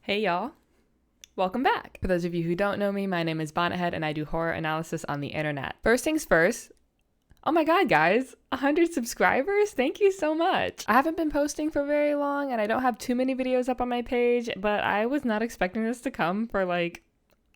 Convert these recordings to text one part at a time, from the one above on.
Hey y'all, welcome back. For those of you who don't know me, my name is Bonnethead and I do horror analysis on the internet. First things first, oh my god guys, 100 subscribers? Thank you so much. I haven't been posting for very long and I don't have too many videos up on my page, but I was not expecting this to come for like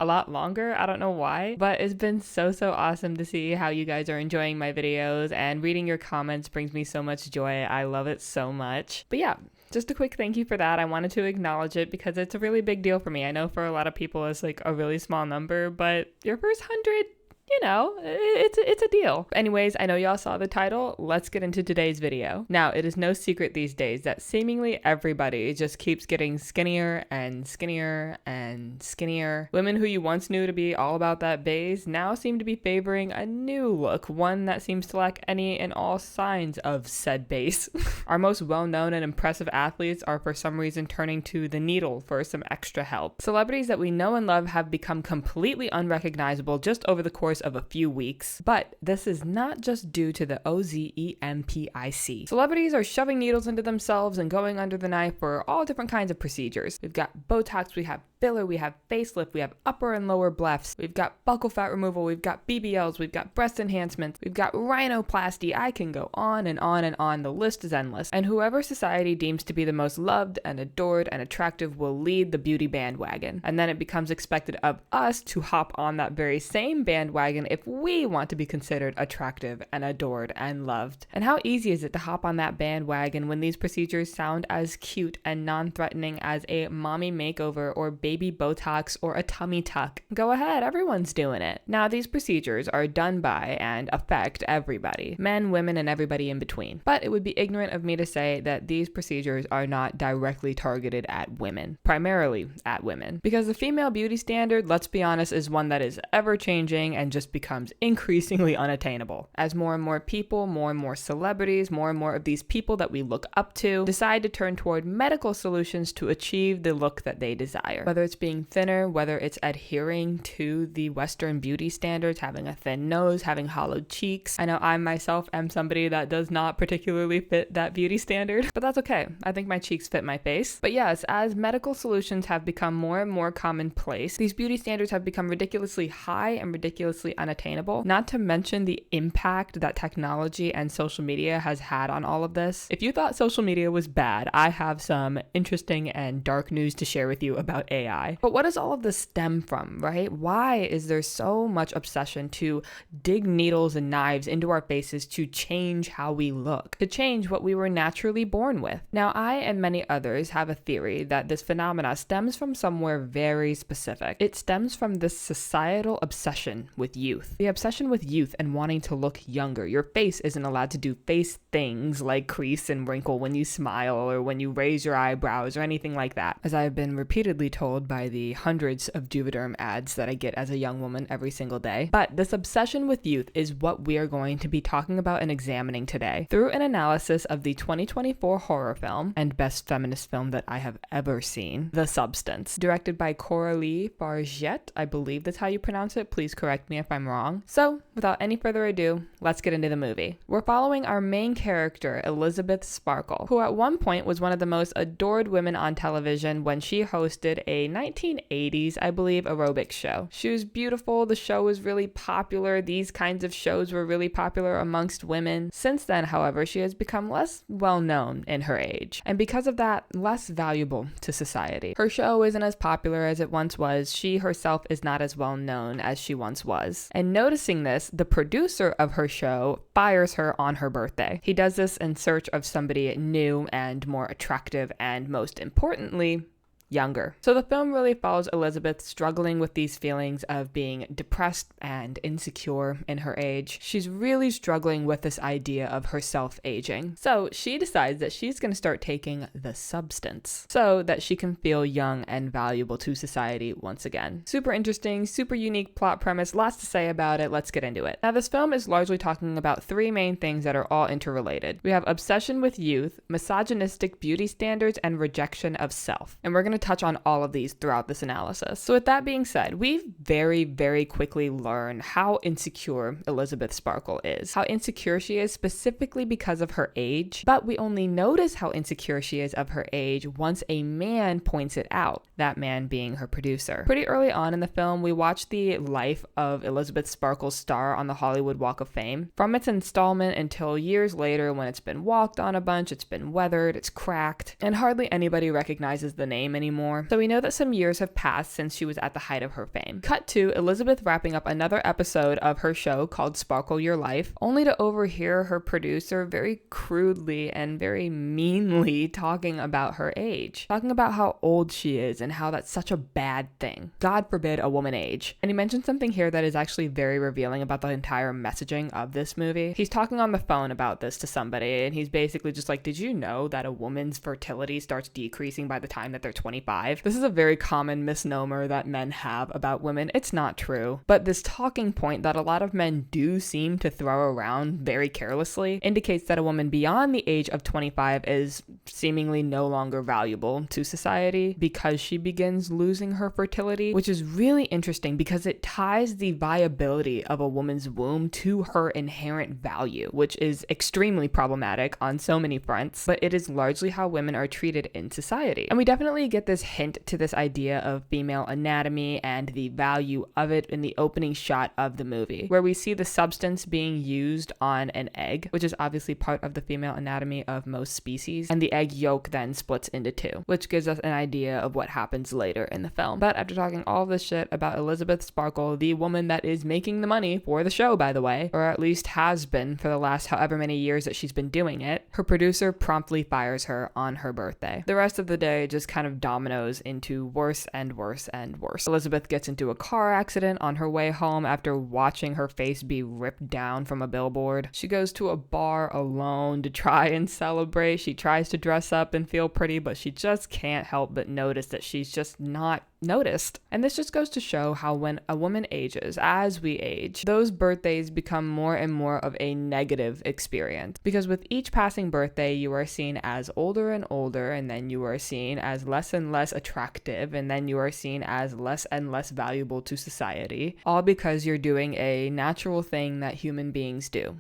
a lot longer. I don't know why, but it's been so awesome to see how you guys are enjoying my videos, and reading your comments brings me so much joy. I love it so much. But yeah, just a quick thank you for that. I wanted to acknowledge it because it's a really big deal for me. I know for a lot of people it's like a really small number, but your first 100, you know, it's a deal. Anyways, I know y'all saw the title. Let's get into today's video. Now, it is no secret these days that seemingly everybody just keeps getting skinnier and skinnier and skinnier. Women who you once knew to be all about that base now seem to be favoring a new look, one that seems to lack any and all signs of said base. Our most well-known and impressive athletes are for some reason turning to the needle for some extra help. Celebrities that we know and love have become completely unrecognizable just over the course of a few weeks, but this is not just due to the OZEMPIC. Celebrities are shoving needles into themselves and going under the knife for all different kinds of procedures. We've got Botox, we have filler, we have facelift, we have upper and lower blephs, we've got buccal fat removal, we've got BBLs, we've got breast enhancements, we've got rhinoplasty. I can go on and on and on. The list is endless. And whoever society deems to be the most loved and adored and attractive will lead the beauty bandwagon. And then it becomes expected of us to hop on that very same bandwagon if we want to be considered attractive and adored and loved. And how easy is it to hop on that bandwagon when these procedures sound as cute and non-threatening as a mommy makeover or baby Botox or a tummy tuck? Go ahead, everyone's doing it. Now, these procedures are done by and affect everybody, men, women, and everybody in between. But it would be ignorant of me to say that these procedures are not directly targeted at women, primarily at women, because the female beauty standard, let's be honest, is one that is ever changing and just becomes increasingly unattainable. As more and more people, more and more celebrities, more and more of these people that we look up to decide to turn toward medical solutions to achieve the look that they desire. Whether it's being thinner, whether it's adhering to the Western beauty standards, having a thin nose, having hollowed cheeks. I know I myself am somebody that does not particularly fit that beauty standard, but that's okay. I think my cheeks fit my face. But yes, as medical solutions have become more and more commonplace, these beauty standards have become ridiculously high and ridiculously unattainable, not to mention the impact that technology and social media has had on all of this. If you thought social media was bad, I have some interesting and dark news to share with you about AI. But what does all of this stem from, right? Why is there so much obsession to dig needles and knives into our faces to change how we look, to change what we were naturally born with? Now, I and many others have a theory that this phenomena stems from somewhere very specific. It stems from this societal obsession with youth. The obsession with youth and wanting to look younger. Your face isn't allowed to do face things like crease and wrinkle when you smile or when you raise your eyebrows or anything like that, as I have been repeatedly told by the hundreds of Juvederm ads that I get as a young woman every single day. But this obsession with youth is what we are going to be talking about and examining today through an analysis of the 2024 horror film and best feminist film that I have ever seen, The Substance, directed by Coralie Fargeat. I believe that's how you pronounce it. Please correct me if I'm wrong. So, without any further ado, let's get into the movie. We're following our main character, Elizabeth Sparkle, who at one point was one of the most adored women on television when she hosted a 1980s, I believe, aerobics show. She was beautiful. The show was really popular. These kinds of shows were really popular amongst women. Since then, however, she has become less well known in her age, and because of that, less valuable to society. Her show isn't as popular as it once was. She herself is not as well known as she once was. And noticing this, the producer of her show fires her on her birthday. He does this in search of somebody new and more attractive and, most importantly, younger. So the film really follows Elizabeth struggling with these feelings of being depressed and insecure in her age. She's really struggling with this idea of herself aging. So she decides that she's going to start taking the substance so that she can feel young and valuable to society once again. Super interesting, super unique plot premise, lots to say about it. Let's get into it. Now, this film is largely talking about three main things that are all interrelated. We have obsession with youth, misogynistic beauty standards, and rejection of self. And we're going to touch on all of these throughout this analysis. So with that being said, we very, very quickly learn how insecure Elizabeth Sparkle is, how insecure she is specifically because of her age, but we only notice how insecure she is of her age once a man points it out, that man being her producer. Pretty early on in the film, we watch the life of Elizabeth Sparkle's star on the Hollywood Walk of Fame, from its installment until years later when it's been walked on a bunch, it's been weathered, it's cracked, and hardly anybody recognizes the name anymore. So we know that some years have passed since she was at the height of her fame. Cut to Elizabeth wrapping up another episode of her show called Sparkle Your Life, only to overhear her producer very crudely and very meanly talking about her age, talking about how old she is and how that's such a bad thing. God forbid a woman age. And he mentioned something here that is actually very revealing about the entire messaging of this movie. He's talking on the phone about this to somebody, and he's basically just like, did you know that a woman's fertility starts decreasing by the time that they're 25? This is a very common misnomer that men have about women. It's not true. But this talking point that a lot of men do seem to throw around very carelessly indicates that a woman beyond the age of 25 is seemingly no longer valuable to society because she begins losing her fertility, which is really interesting because it ties the viability of a woman's womb to her inherent value, which is extremely problematic on so many fronts, but it is largely how women are treated in society. And we definitely get this hint to this idea of female anatomy and the value of it in the opening shot of the movie, where we see the substance being used on an egg, which is obviously part of the female anatomy of most species, and the egg yolk then splits into two, which gives us an idea of what happens later in the film. But after talking all this shit about Elizabeth Sparkle, the woman that is making the money for the show, by the way, or at least has been for the last however many years that she's been doing it, her producer promptly fires her on her birthday. The rest of the day just kind of dominoes into worse and worse and worse. Elizabeth gets into a car accident on her way home after watching her face be ripped down from a billboard. She goes to a bar alone to try and celebrate. She tries to dress up and feel pretty, but she just can't help but notice that she's just not noticed. And this just goes to show how when a woman ages, as we age, those birthdays become more and more of a negative experience. Because with each passing birthday, you are seen as older and older, and then you are seen as less and less attractive, and then you are seen as less and less valuable to society, all because you're doing a natural thing that human beings do.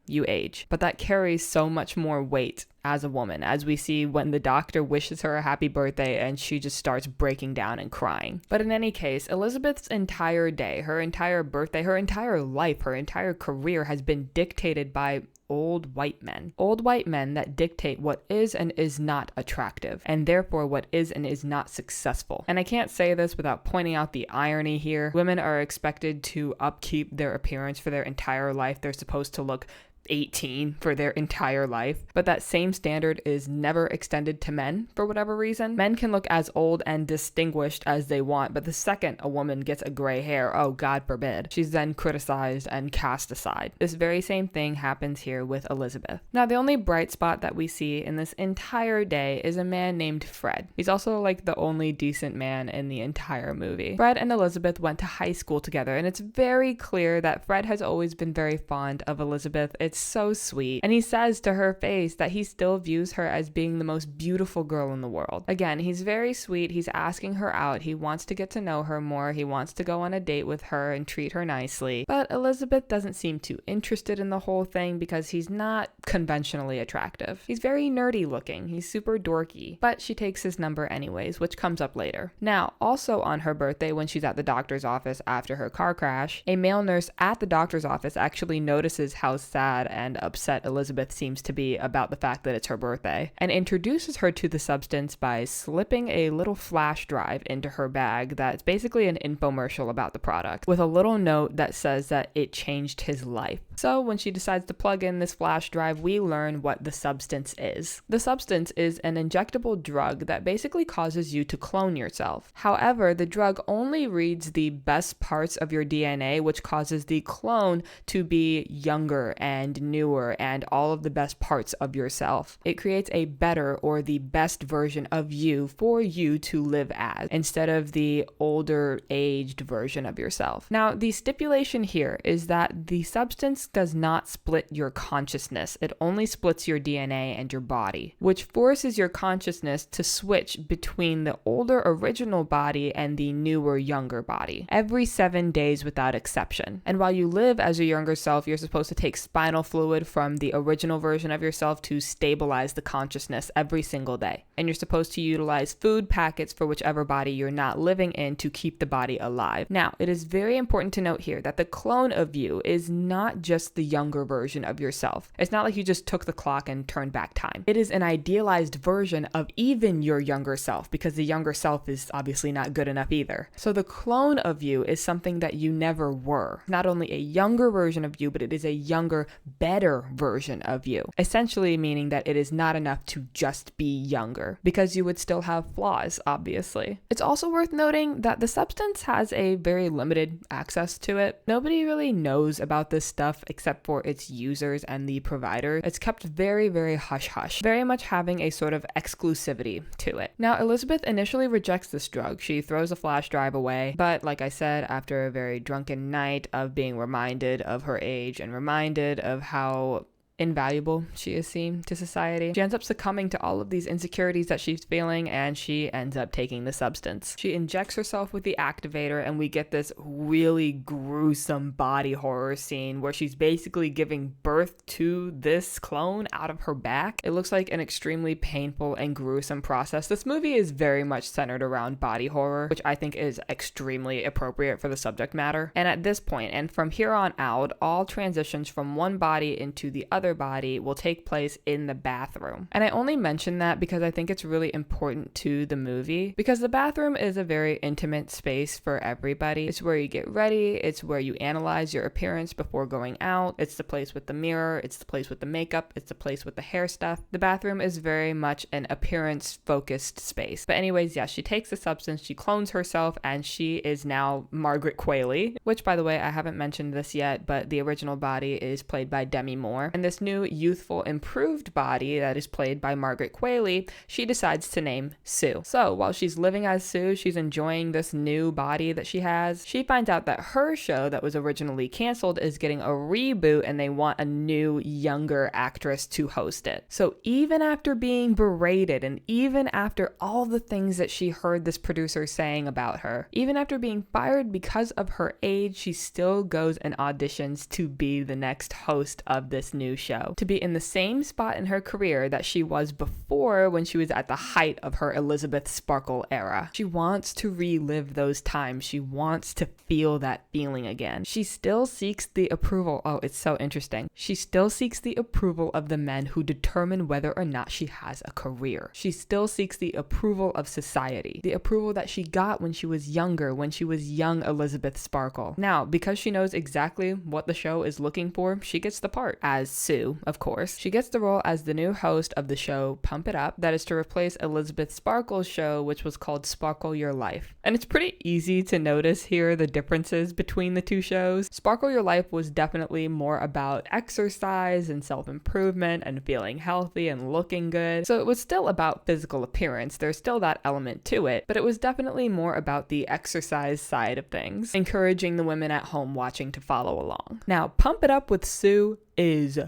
You age. But that carries so much more weight as a woman, as we see when the doctor wishes her a happy birthday and she just starts breaking down and crying. But in any case, Elizabeth's entire day, her entire birthday, her entire life, her entire career has been dictated by old white men that dictate what is and is not attractive, and therefore what is and is not successful. And I can't say this without pointing out the irony here. Women are expected to upkeep their appearance for their entire life. They're supposed to look 18 for their entire life, but that same standard is never extended to men for whatever reason. Men can look as old and distinguished as they want, but the second a woman gets a gray hair, oh God forbid, she's then criticized and cast aside. This very same thing happens here with Elizabeth. Now, the only bright spot that we see in this entire day is a man named Fred. He's also like the only decent man in the entire movie. Fred and Elizabeth went to high school together, and it's very clear that Fred has always been very fond of Elizabeth. It's so sweet. And he says to her face that he still views her as being the most beautiful girl in the world. Again, he's very sweet. He's asking her out. He wants to get to know her more. He wants to go on a date with her and treat her nicely. But Elizabeth doesn't seem too interested in the whole thing because he's not conventionally attractive. He's very nerdy looking. He's super dorky. But she takes his number anyways, which comes up later. Now, also on her birthday, when she's at the doctor's office after her car crash, a male nurse at the doctor's office actually notices how sad and upset Elizabeth seems to be about the fact that it's her birthday, and introduces her to the substance by slipping a little flash drive into her bag that's basically an infomercial about the product, with a little note that says that it changed his life. So when she decides to plug in this flash drive, we learn what the substance is. The substance is an injectable drug that basically causes you to clone yourself. However, the drug only reads the best parts of your DNA, which causes the clone to be younger and newer and all of the best parts of yourself. It creates a better or the best version of you for you to live as, instead of the older aged version of yourself. Now, the stipulation here is that the substance substance does not split your consciousness. It only splits your DNA and your body, which forces your consciousness to switch between the older original body and the newer, younger body every 7 days without exception. And while you live as your younger self, you're supposed to take spinal fluid from the original version of yourself to stabilize the consciousness every single day. And you're supposed to utilize food packets for whichever body you're not living in to keep the body alive. Now, it is very important to note here that the clone of you is not just the younger version of yourself. It's not like you just took the clock and turned back time. It is an idealized version of even your younger self, because the younger self is obviously not good enough either. So the clone of you is something that you never were. Not only a younger version of you, but it is a younger, better version of you. Essentially meaning that it is not enough to just be younger, because you would still have flaws, obviously. It's also worth noting that the substance has a very limited access to it. Nobody really knows about this stuff except for its users and the provider. It's kept very, very hush-hush, very much having a sort of exclusivity to it. Now, Elizabeth initially rejects this drug. She throws a flash drive away, but like I said, after a very drunken night of being reminded of her age and reminded of how invaluable she is seen to society, she ends up succumbing to all of these insecurities that she's feeling, and she ends up taking the substance. She injects herself with the activator, and we get this really gruesome body horror scene where she's basically giving birth to this clone out of her back. It looks like an extremely painful and gruesome process. This movie is very much centered around body horror, which I think is extremely appropriate for the subject matter. And at this point, and from here on out, all transitions from one body into the other body will take place in the bathroom. And I only mention that because I think it's really important to the movie, because the bathroom is a very intimate space for everybody. It's where you get ready, it's where you analyze your appearance before going out, it's the place with the mirror, it's the place with the makeup, it's the place with the hair stuff. The bathroom is very much an appearance focused space. But anyways, yeah, she takes the substance, she clones herself, and she is now Margaret Qualley, which, by the way, I haven't mentioned this yet, but the original body is played by Demi Moore. And this new youthful improved body that is played by Margaret Qualley, she decides to name Sue. So while she's living as Sue, she's enjoying this new body that she has. She finds out that her show that was originally canceled is getting a reboot, and they want a new younger actress to host it. So even after being berated, and even after all the things that she heard this producer saying about her, even after being fired because of her age, she still goes and auditions to be the next host of this new show, to be in the same spot in her career that she was before, when she was at the height of her Elizabeth Sparkle era. She wants to relive those times. She wants to feel that feeling again. She still seeks the approval. Oh, it's so interesting. She still seeks the approval of the men who determine whether or not she has a career. She still seeks the approval of society, the approval that she got when she was younger, when she was young Elizabeth Sparkle. Now, because she knows exactly what the show is looking for, she gets the part as Sue, of course. She gets the role as the new host of the show Pump It Up, that is to replace Elizabeth Sparkle's show, which was called Sparkle Your Life. And it's pretty easy to notice here the differences between the two shows. Sparkle Your Life was definitely more about exercise and self-improvement and feeling healthy and looking good. So it was still about physical appearance. There's still that element to it, but it was definitely more about the exercise side of things, encouraging the women at home watching to follow along. Now, Pump It Up with Sue is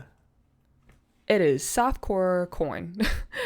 softcore corn.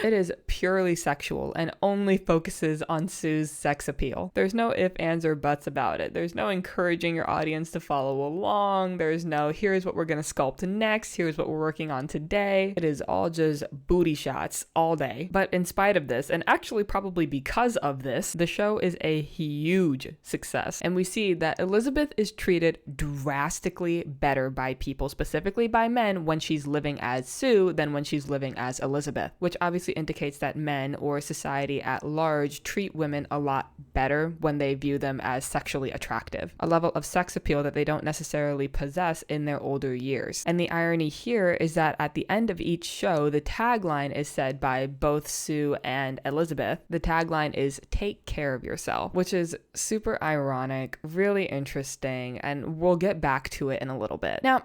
It is purely sexual and only focuses on Sue's sex appeal. There's no ifs, ands, or buts about it. There's no encouraging your audience to follow along. There's no, here's what we're going to sculpt next. Here's what we're working on today. It is all just booty shots all day. But in spite of this, and actually probably because of this, the show is a huge success. And we see that Elizabeth is treated drastically better by people, specifically by men, when she's living as Sue than when she's living as Elizabeth, which obviously indicates that men or society at large treat women a lot better when they view them as sexually attractive, a level of sex appeal that they don't necessarily possess in their older years. And the irony here is that at the end of each show, the tagline is said by both Sue and Elizabeth. The tagline is "Take care of yourself," which is super ironic, really interesting, and we'll get back to it in a little bit. Now,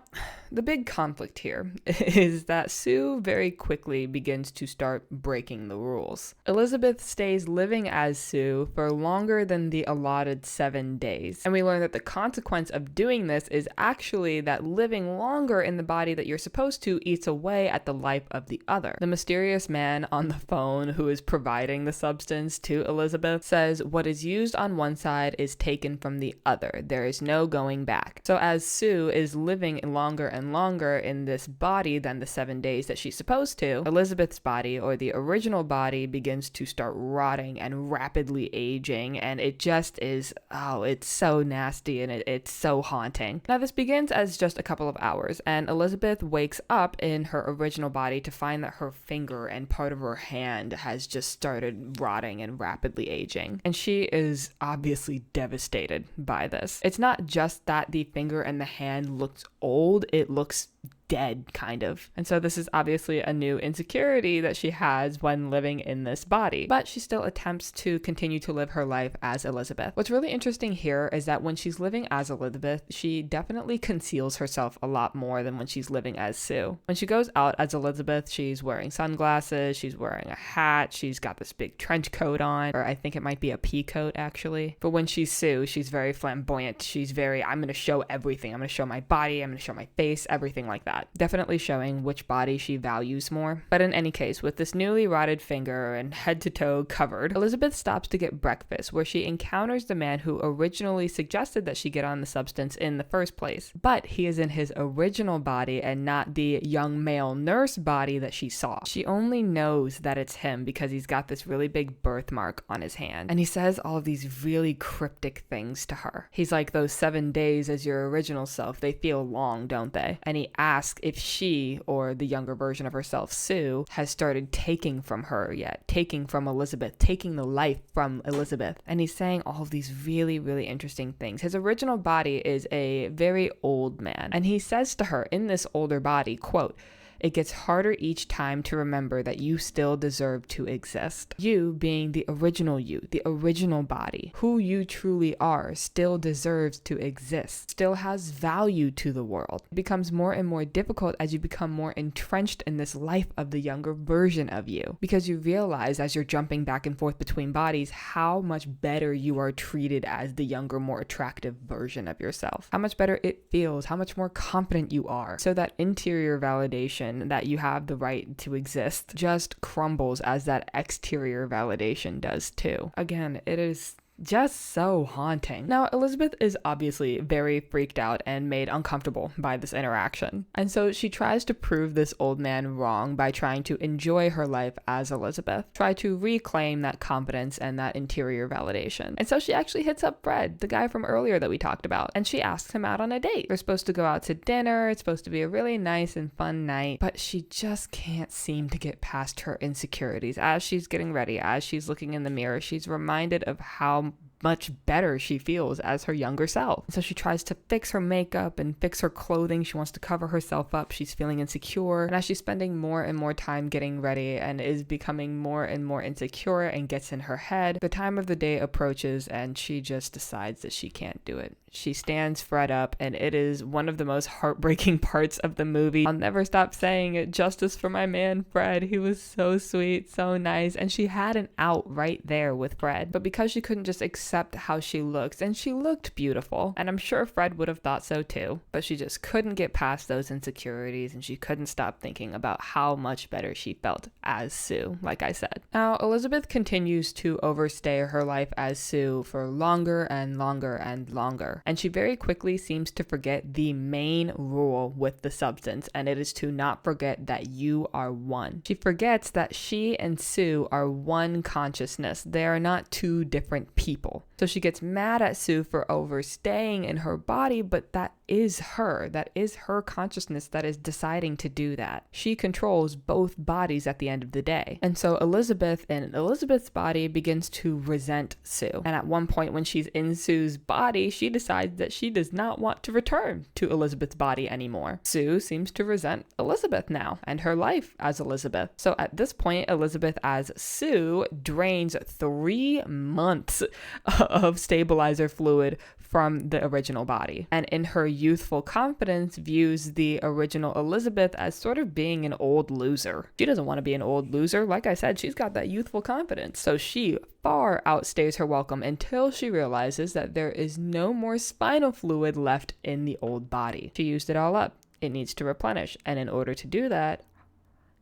the big conflict here is that Sue Sue very quickly begins to start breaking the rules. Elizabeth stays living as Sue for longer than the allotted 7 days. And we learn that the consequence of doing this is actually that living longer in the body that you're supposed to eats away at the life of the other. The mysterious man on the phone who is providing the substance to Elizabeth says what is used on one side is taken from the other. There is no going back. So as Sue is living longer and longer in this body than the 7 days that she's supposed to, Elizabeth's body, or the original body, begins to start rotting and rapidly aging, and it just is, it's so nasty and it's so haunting. Now this begins as just a couple of hours, and Elizabeth wakes up in her original body to find that her finger and part of her hand has just started rotting and rapidly aging, and she is obviously devastated by this. It's not just that the finger and the hand looks old, it looks dead, kind of. And so this is obviously a new insecurity that she has when living in this body, but she still attempts to continue to live her life as Elizabeth. What's really interesting here is that when she's living as Elizabeth, she definitely conceals herself a lot more than when she's living as Sue. When she goes out as Elizabeth, she's wearing sunglasses, she's wearing a hat, she's got this big trench coat on, or I think it might be a pea coat actually. But when she's Sue, she's very flamboyant. She's very, I'm going to show everything. I'm going to show my body, I'm going to show my face, everything like that. Definitely showing which body she values more. But in any case, with this newly rotted finger and head to toe covered, Elizabeth stops to get breakfast, where she encounters the man who originally suggested that she get on the substance in the first place. But he is in his original body and not the young male nurse body that she saw. She only knows that it's him because he's got this really big birthmark on his hand. And he says all of these really cryptic things to her. He's like, those 7 days as your original self, they feel long, don't they? And he asks if she, or the younger version of herself, Sue, has started taking from her yet, taking from Elizabeth, taking the life from Elizabeth. And he's saying all of these really, really interesting things. His original body is a very old man, and he says to her in this older body, quote, "It gets harder each time to remember that you still deserve to exist. You, being the original you, the original body, who you truly are, still deserves to exist, still has value to the world. It becomes more and more difficult as you become more entrenched in this life of the younger version of you, because you realize as you're jumping back and forth between bodies how much better you are treated as the younger, more attractive version of yourself, how much better it feels, how much more confident you are. So that interior validation that you have the right to exist just crumbles as that exterior validation does too. Again, it is just so haunting. Now, Elizabeth is obviously very freaked out and made uncomfortable by this interaction. And so she tries to prove this old man wrong by trying to enjoy her life as Elizabeth, try to reclaim that confidence and that interior validation. And so she actually hits up Fred, the guy from earlier that we talked about, and she asks him out on a date. They're supposed to go out to dinner. It's supposed to be a really nice and fun night, but she just can't seem to get past her insecurities. As she's getting ready, as she's looking in the mirror, she's reminded of how much better she feels as her younger self. So she tries to fix her makeup and fix her clothing. She wants to cover herself up. She's feeling insecure. And as she's spending more and more time getting ready and is becoming more and more insecure and gets in her head, the time of the day approaches and she just decides that she can't do it. She stands Fred up, and it is one of the most heartbreaking parts of the movie. I'll never stop saying it. Justice for my man, Fred. He was so sweet, so nice, and she had an out right there with Fred. But because she couldn't just accept how she looks, and she looked beautiful, and I'm sure Fred would have thought so too, but she just couldn't get past those insecurities, and she couldn't stop thinking about how much better she felt as Sue, like I said. Now, Elizabeth continues to overstay her life as Sue for longer and longer and longer. And she very quickly seems to forget the main rule with the substance, and it is to not forget that you are one. She forgets that she and Sue are one consciousness. They are not two different people. So she gets mad at Sue for overstaying in her body, but that is her. That is her consciousness that is deciding to do that. She controls both bodies at the end of the day. And so Elizabeth, in Elizabeth's body, begins to resent Sue. And at one point when she's in Sue's body, she decides that she does not want to return to Elizabeth's body anymore. Sue seems to resent Elizabeth now and her life as Elizabeth. So at this point, Elizabeth as Sue drains 3 months of stabilizer fluid from the original body. And in her youthful confidence views the original Elizabeth as sort of being an old loser. She doesn't want to be an old loser. Like I said, she's got that youthful confidence. So she far outstays her welcome until she realizes that there is no more spinal fluid left in the old body. She used it all up. It needs to replenish. And in order to do that,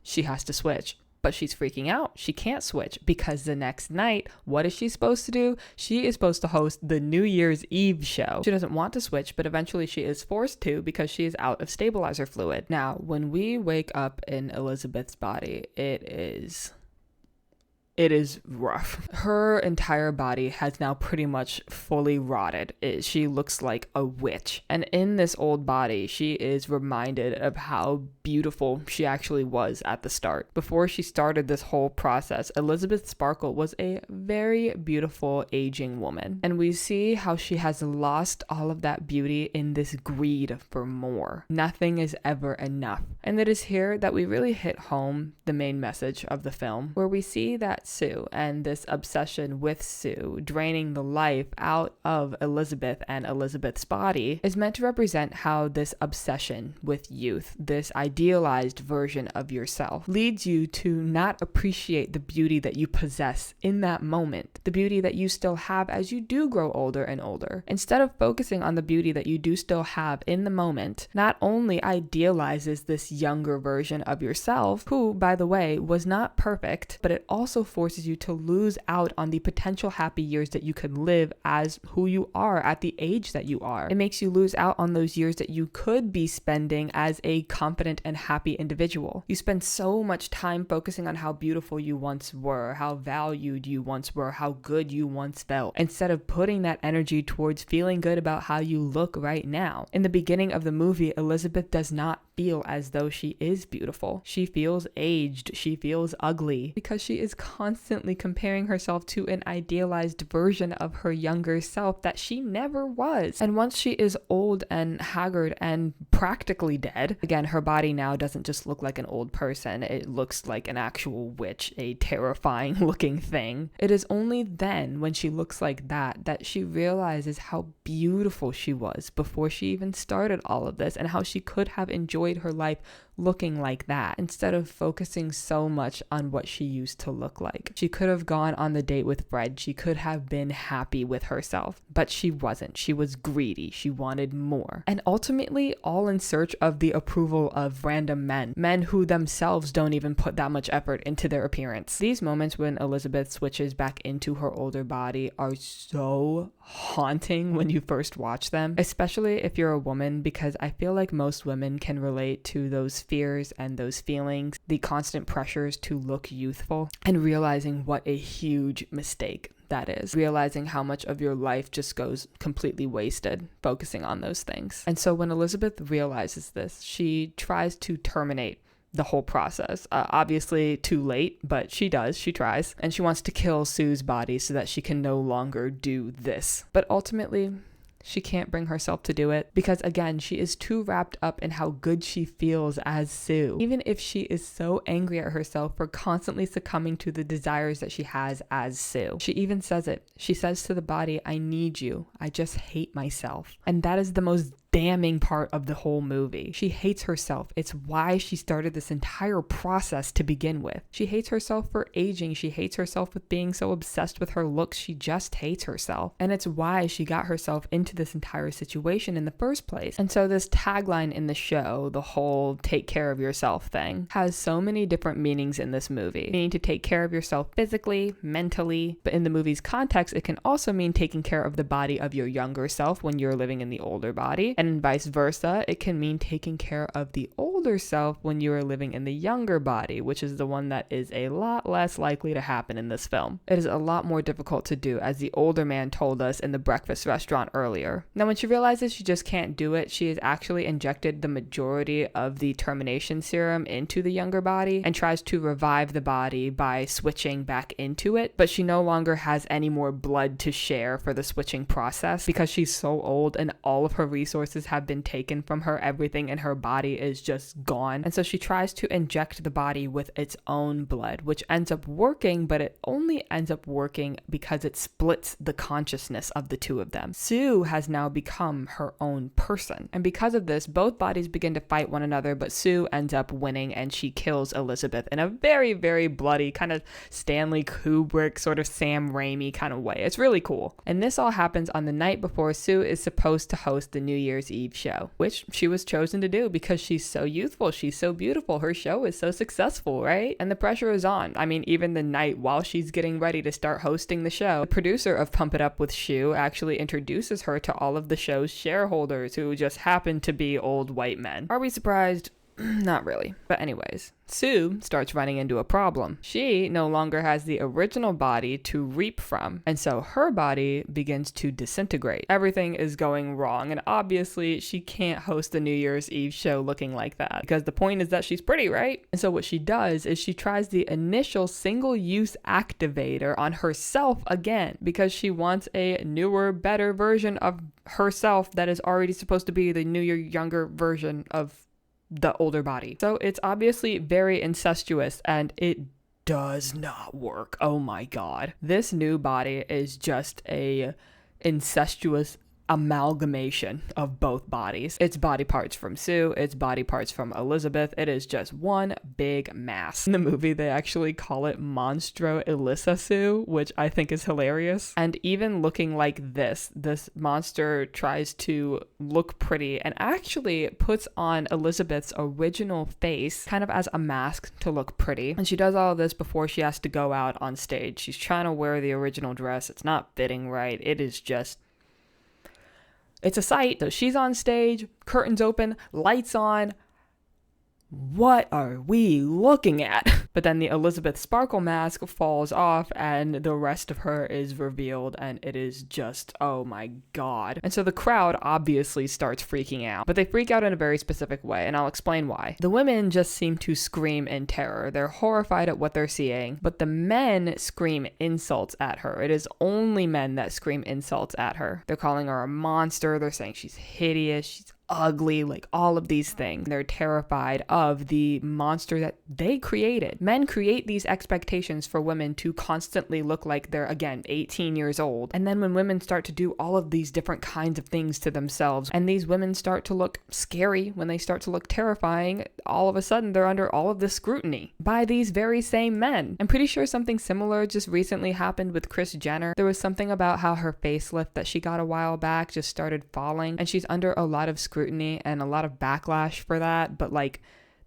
she has to switch. But she's freaking out. She can't switch because the next night, what is she supposed to do? She is supposed to host the New Year's Eve show. She doesn't want to switch, but eventually she is forced to because she is out of stabilizer fluid. Now, when we wake up in Elizabeth's body, it is rough. Her entire body has now pretty much fully rotted. She looks like a witch. And in this old body, she is reminded of how beautiful she actually was at the start. Before she started this whole process, Elizabeth Sparkle was a very beautiful aging woman. And we see how she has lost all of that beauty in this greed for more. Nothing is ever enough. And it is here that we really hit home the main message of the film, where we see that Sue and this obsession with Sue draining the life out of Elizabeth and Elizabeth's body is meant to represent how this obsession with youth, this idealized version of yourself, leads you to not appreciate the beauty that you possess in that moment, the beauty that you still have as you do grow older and older. Instead of focusing on the beauty that you do still have in the moment, not only idealizes this younger version of yourself, who, by the way, was not perfect, but it also forces you to lose out on the potential happy years that you could live as who you are at the age that you are. It makes you lose out on those years that you could be spending as a confident and happy individual. You spend so much time focusing on how beautiful you once were, how valued you once were, how good you once felt, instead of putting that energy towards feeling good about how you look right now. In the beginning of the movie, Elizabeth does not feel as though she is beautiful. She feels aged. She feels ugly because she is constantly comparing herself to an idealized version of her younger self that she never was. And once she is old and haggard and practically dead, again, her body now doesn't just look like an old person. It looks like an actual witch, a terrifying looking thing. It is only then, when she looks like that, that she realizes how beautiful she was before she even started all of this, and how she could have enjoyed her life looking like that instead of focusing so much on what she used to look like. She could have gone on the date with Fred. She could have been happy with herself, but she wasn't. She was greedy. She wanted more. And ultimately, all in search of the approval of random men who themselves don't even put that much effort into their appearance. These moments when Elizabeth switches back into her older body are so haunting when you first watch them, especially if you're a woman, because I feel like most women can relate to those fears and those feelings, the constant pressures to look youthful, and realizing what a huge mistake that is. Realizing how much of your life just goes completely wasted focusing on those things. And so when Elizabeth realizes this, she tries to terminate the whole process. Obviously too late, but she does. She tries. And she wants to kill Sue's body so that she can no longer do this. But ultimately, she can't bring herself to do it because, again, she is too wrapped up in how good she feels as Sue. Even if she is so angry at herself for constantly succumbing to the desires that she has as Sue. She even says it. She says to the body, "I need you. I just hate myself." And that is the most damning part of the whole movie. She hates herself. It's why she started this entire process to begin with. She hates herself for aging. She hates herself with being so obsessed with her looks. She just hates herself. And it's why she got herself into this entire situation in the first place. And so this tagline in the show, the whole take care of yourself thing, has so many different meanings in this movie. Meaning to take care of yourself physically, mentally, but in the movie's context, it can also mean taking care of the body of your younger self when you're living in the older body. And vice versa, it can mean taking care of the older self when you are living in the younger body, which is the one that is a lot less likely to happen in this film. It is a lot more difficult to do, as the older man told us in the breakfast restaurant earlier. Now, when she realizes she just can't do it, she has actually injected the majority of the termination serum into the younger body and tries to revive the body by switching back into it, but she no longer has any more blood to share for the switching process because she's so old and all of her resources have been taken from her. Everything in her body is just just gone. And so she tries to inject the body with its own blood, which ends up working, but it only ends up working because it splits the consciousness of the two of them. Sue has now become her own person. And because of this, both bodies begin to fight one another, but Sue ends up winning and she kills Elizabeth in a very, very bloody, kind of Stanley Kubrick, sort of Sam Raimi kind of way. It's really cool. And this all happens on the night before Sue is supposed to host the New Year's Eve show, which she was chosen to do because she's so youthful, she's so beautiful, her show is so successful, right? And the pressure is on. I mean, even the night while she's getting ready to start hosting the show, the producer of Pump It Up with Sue actually introduces her to all of the show's shareholders who just happen to be old white men. Are we surprised? Not really. But anyways, Sue starts running into a problem. She no longer has the original body to reap from, and so her body begins to disintegrate. Everything is going wrong, and obviously she can't host the New Year's Eve show looking like that, because the point is that she's pretty, right? And so what she does is she tries the initial single-use activator on herself again, because she wants a newer, better version of herself that is already supposed to be the newer, younger version of the older body. So it's obviously very incestuous and it does not work. Oh my God. This new body is just a incestuous amalgamation of both bodies. It's body parts from Sue, it's body parts from Elizabeth. It is just one big mass. In the movie, they actually call it Monstro Elissa, which I think is hilarious. And even looking like this monster tries to look pretty and actually puts on Elizabeth's original face kind of as a mask to look pretty. And she does all of this before she has to go out on stage. She's trying to wear the original dress. It's not fitting right. It's a sight. So she's on stage, curtains open, lights on. What are we looking at? But then the Elizabeth Sparkle mask falls off and the rest of her is revealed, and it is just, oh my God. And so the crowd obviously starts freaking out, but they freak out in a very specific way, and I'll explain why. The women just seem to scream in terror. They're horrified at what they're seeing, but the men scream insults at her. It is only men that scream insults at her. They're calling her a monster. They're saying she's hideous, she's ugly, like all of these things. They're terrified of the monster that they created. Men create these expectations for women to constantly look like they're, again, 18 years old. And then when women start to do all of these different kinds of things to themselves, and these women start to look scary, when they start to look terrifying, all of a sudden they're under all of this scrutiny by these very same men. I'm pretty sure something similar just recently happened with Kris Jenner. There was something about how her facelift that she got a while back just started falling, and she's under a lot of scrutiny and a lot of backlash for that, but like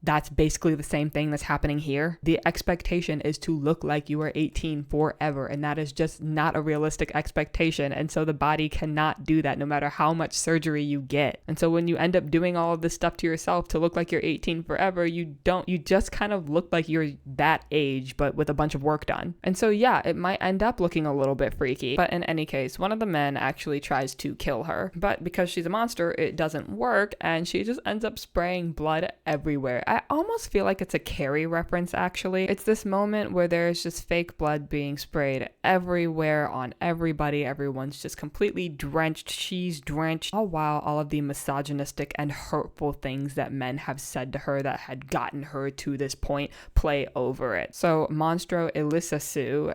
that's basically the same thing that's happening here. The expectation is to look like you are 18 forever, and that is just not a realistic expectation. And so the body cannot do that no matter how much surgery you get. And so when you end up doing all of this stuff to yourself to look like you're 18 forever, you just kind of look like you're that age, but with a bunch of work done. And so yeah, it might end up looking a little bit freaky. But in any case, one of the men actually tries to kill her, but because she's a monster, it doesn't work, and she just ends up spraying blood everywhere. I almost feel like it's a Carrie reference, actually. It's this moment where there's just fake blood being sprayed everywhere on everybody. Everyone's just completely drenched. She's drenched. All while all of the misogynistic and hurtful things that men have said to her that had gotten her to this point play over it. So Monstro Elissa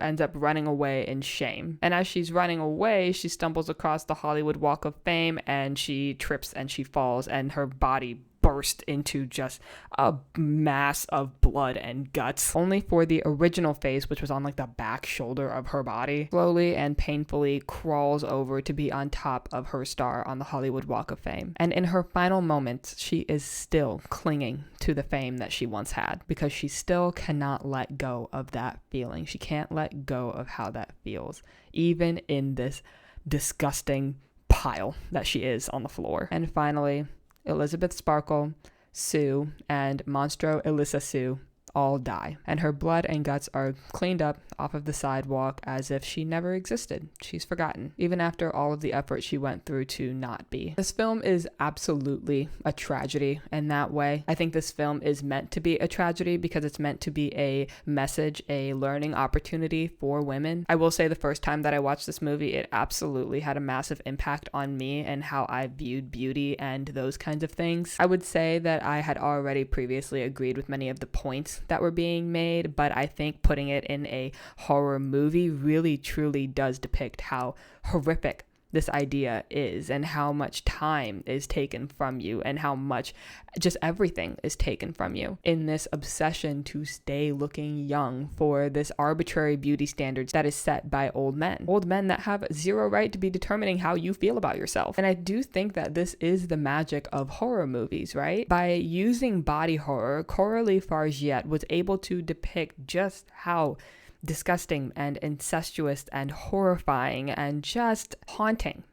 ends up running away in shame. And as she's running away, she stumbles across the Hollywood Walk of Fame, and she trips and she falls, and her body burst into just a mass of blood and guts, only for the original face, which was on like the back shoulder of her body, slowly and painfully crawls over to be on top of her star on the Hollywood Walk of Fame. And in her final moments, she is still clinging to the fame that she once had, because she still cannot let go of that feeling. She can't let go of how that feels, even in this disgusting pile that she is on the floor. And finally, Elizabeth Sparkle, Sue, and Monstro Elissa all die, and her blood and guts are cleaned up off of the sidewalk as if she never existed. She's forgotten, even after all of the effort she went through to not be. This film is absolutely a tragedy in that way. I think this film is meant to be a tragedy because it's meant to be a message, a learning opportunity for women. I will say the first time that I watched this movie, it absolutely had a massive impact on me and how I viewed beauty and those kinds of things. I would say that I had already previously agreed with many of the points that were being made, but I think putting it in a horror movie really truly does depict how horrific this idea is and how much time is taken from you and how much just everything is taken from you in this obsession to stay looking young for this arbitrary beauty standards that is set by old men that have zero right to be determining how you feel about yourself. And I do think that this is the magic of horror movies, right? By using body horror, Coralie Fargeat was able to depict just how disgusting and incestuous and horrifying and just haunting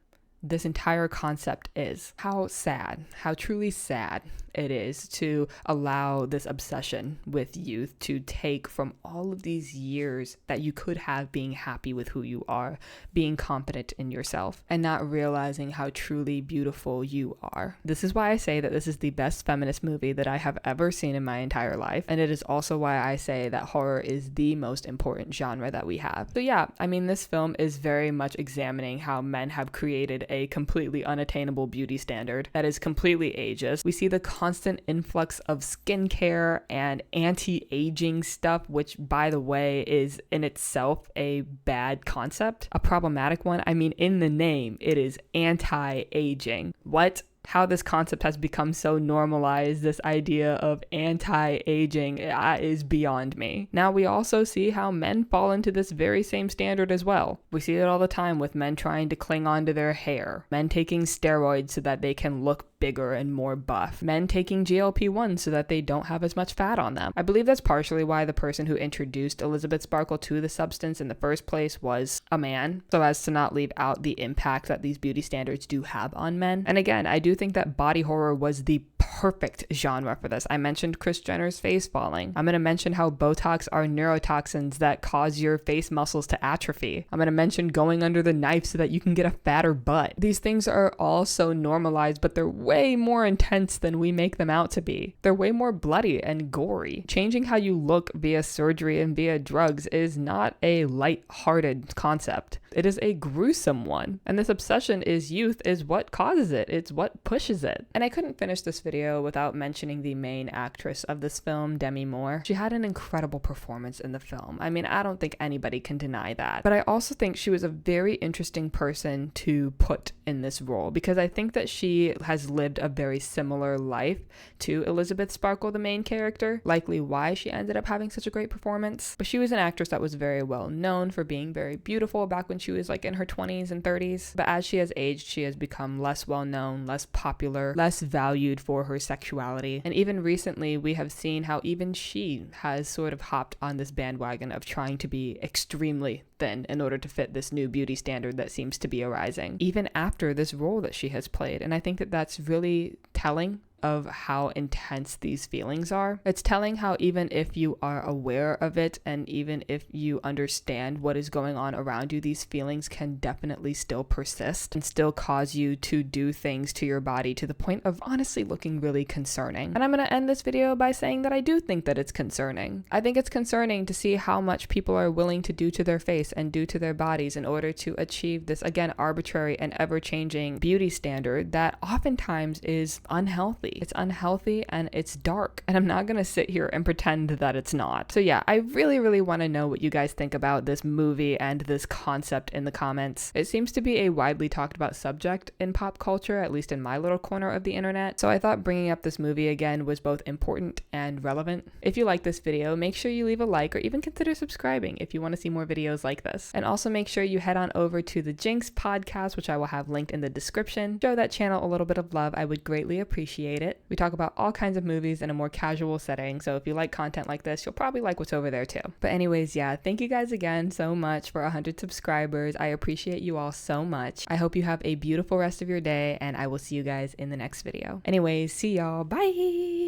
this entire concept is. How sad, how truly sad it is to allow this obsession with youth to take from all of these years that you could have being happy with who you are, being confident in yourself, and not realizing how truly beautiful you are. This is why I say that this is the best feminist movie that I have ever seen in my entire life, and it is also why I say that horror is the most important genre that we have. So yeah, I mean, this film is very much examining how men have created a completely unattainable beauty standard that is completely ageist. We see the constant influx of skincare and anti-aging stuff, which, by the way, is in itself a bad concept, a problematic one. I mean, in the name, it is anti-aging. What? How this concept has become so normalized, this idea of anti-aging, is beyond me. Now, we also see how men fall into this very same standard as well. We see it all the time with men trying to cling on to their hair, men taking steroids so that they can look bigger and more buff, men taking GLP-1 so that they don't have as much fat on them. I believe that's partially why the person who introduced Elizabeth Sparkle to the substance in the first place was a man, so as to not leave out the impact that these beauty standards do have on men. And again, I do think that body horror was the perfect genre for this. I mentioned Kris Jenner's face falling. I'm going to mention how Botox are neurotoxins that cause your face muscles to atrophy. I'm going to mention going under the knife so that you can get a fatter butt. These things are all so normalized, but they're way more intense than we make them out to be. They're way more bloody and gory. Changing how you look via surgery and via drugs is not a light-hearted concept. It is a gruesome one. And this obsession is youth is what causes it. It's what pushes it. And I couldn't finish this video without mentioning the main actress of this film, Demi Moore. She had an incredible performance in the film. I mean, I don't think anybody can deny that. But I also think she was a very interesting person to put in this role because I think that she has lived a very similar life to Elizabeth Sparkle, the main character, likely why she ended up having such a great performance. But she was an actress that was very well known for being very beautiful back when she was like in her 20s and 30s. But as she has aged, she has become less well known, less popular, less valued for her sexuality. And even recently, we have seen how even she has sort of hopped on this bandwagon of trying to be extremely thin in order to fit this new beauty standard that seems to be arising, even after this role that she has played. And I think that that's really telling of how intense these feelings are. It's telling how even if you are aware of it and even if you understand what is going on around you, these feelings can definitely still persist and still cause you to do things to your body to the point of honestly looking really concerning. And I'm going to end this video by saying that I do think that it's concerning. I think it's concerning to see how much people are willing to do to their face and do to their bodies in order to achieve this, again, arbitrary and ever-changing beauty standard that oftentimes is unhealthy. It's unhealthy and it's dark, and I'm not gonna sit here and pretend that it's not. So yeah, I really want to know what you guys think about this movie and this concept in the comments. It seems to be a widely talked about subject in pop culture, at least in my little corner of the internet, so I thought bringing up this movie again was both important and relevant. If you like this video, make sure you leave a like or even consider subscribing if you want to see more videos like this. And also make sure you head on over to the Jinx Podcast, which I will have linked in the description. Show that channel a little bit of love. I would greatly appreciate it. We talk about all kinds of movies in a more casual setting, so if you like content like this, you'll probably like what's over there too. But anyways, yeah, thank you guys again so much for 100 subscribers. I appreciate you all so much. I hope you have a beautiful rest of your day, and I will see you guys in the next video. Anyways, see y'all. Bye!